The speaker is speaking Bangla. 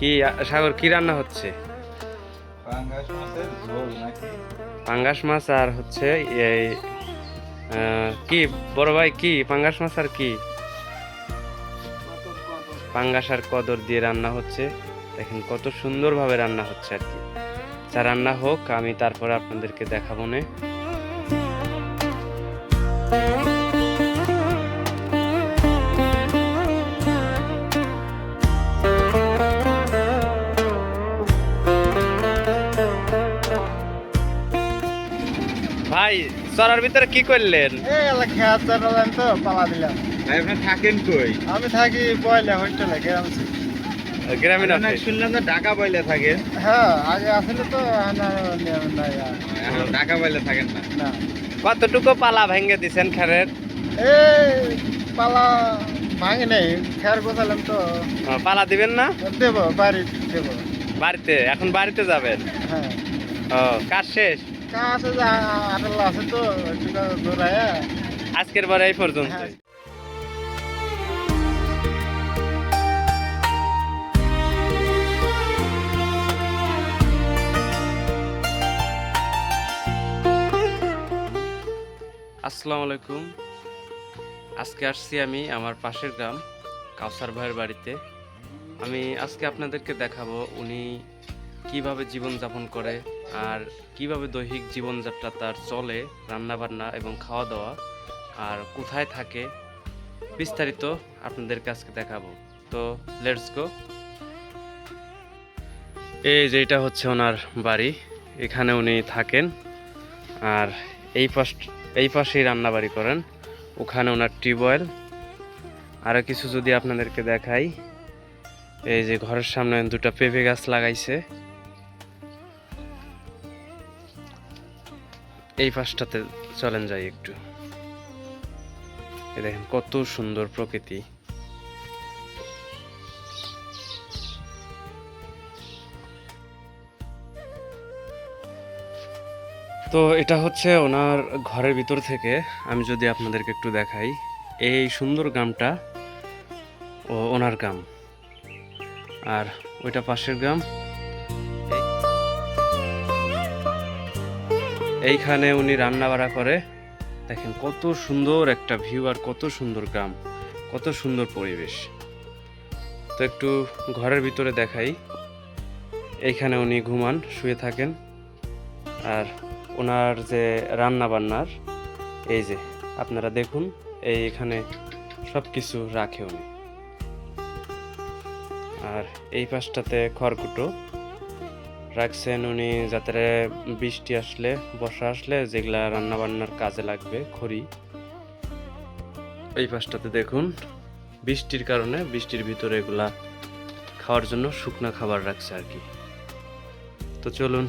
কি সাগর কি রান্না হচ্ছে? পাঙ্গাস মাছের ঝোল নাকি? পাঙ্গাস মাছ আর হচ্ছে এই কি বড় ভাই কি পাঙ্গাস মাছ আর কি পাঙ্গাস আর কদর দিয়ে রান্না হচ্ছে। দেখেন কত সুন্দরভাবে রান্না হচ্ছে আর কি। যা রান্না হোক আমি তারপরে আপনাদেরকে দেখাবো নে। ভাই চরার ভিতরে কি করলেন? এই এলা খেয়ার চালালাম তো পালা দিলাম। ভাই আপনি থাকেন কই? আমি থাকি পয়লা হোস্টেলে গ্রামে। গ্রামীণ আমি নাকি শুনলাম যে ঢাকা বাইলে থাকেন। হ্যাঁ আগে আসলে তো নাই আর। এখন ঢাকা বাইলে থাকেন না। না কতটুকু পালা ভেঙে দিছেন খেরের? এই পালা ভাঙে নেই, খেয়ার গোছালাম তো। পালা দিবেন না? দেবো বাড়ি দেবো। বাড়িতে এখন বাড়িতে যাবেন? হ্যাঁ ও কাজ শেষ? আছে যে আটাল্লা আছে তো একটু দৌড়ায়। আজকের বার এই পর্যন্ত। হ্যাঁ। আসসালামু আলাইকুম। আজকে আসছি আমি আমার পাশের গ্রাম কাউসার ভাইয়ের বাড়িতে। আমি আজকে আপনাদেরকে দেখাবো উনি কিভাবে জীবনযাপন করে আর কিভাবে দৈহিক জীবনযাত্রা তার চলে, রান্নাবান্না এবং খাওয়া দাওয়া, আর কোথায় থাকে বিস্তারিত আপনাদেরকে আজকে দেখাবো। তো লেটস গো। এই যে এটা হচ্ছে ওনার বাড়ি, এখানে উনি থাকেন। আর এই পাশেই রান্না বাড়ি করেন। ওখানে ওনার টিউবওয়েল। আরও কিছু যদি আপনাদেরকে দেখাই, এই যে ঘরের সামনে দুটো পেঁপে গাছ লাগাইছে। এই পাশটাতে চলেন যাই একটু। এই দেখেন কত সুন্দর প্রকৃতি। তো এটা হচ্ছে ওনার ঘরের ভিতর থেকে আমি যদি আপনাদেরকে একটু দেখাই, এই সুন্দর গ্রামটা ওনার গ্রাম, আর ওইটা পাশের গ্রাম। এইখানে উনি রান্না বাড়া করে। দেখেন কত সুন্দর একটা ভিউ আর কত সুন্দর গ্রাম, কত সুন্দর পরিবেশ। তো একটু ঘরের ভিতরে দেখাই। এইখানে উনি ঘুমান, শুয়ে থাকেন। আর ওনার যে রান্না বান্নার এই যে আপনারা দেখুন, এইখানে সব কিছু রাখে উনি। আর এই পাশটাতে খড়কুটো রাখছেন উনি, যাতে বৃষ্টি আসলে, বর্ষা আসলে যেগুলা রান্না বান্নার কাজে লাগবে, খড়ি। এই পাশটাতে দেখুন বৃষ্টির কারণে, বৃষ্টির ভিতরে এগুলা খাওয়ার জন্য শুকনা খাবার রাখছে আর কি। তো চলুন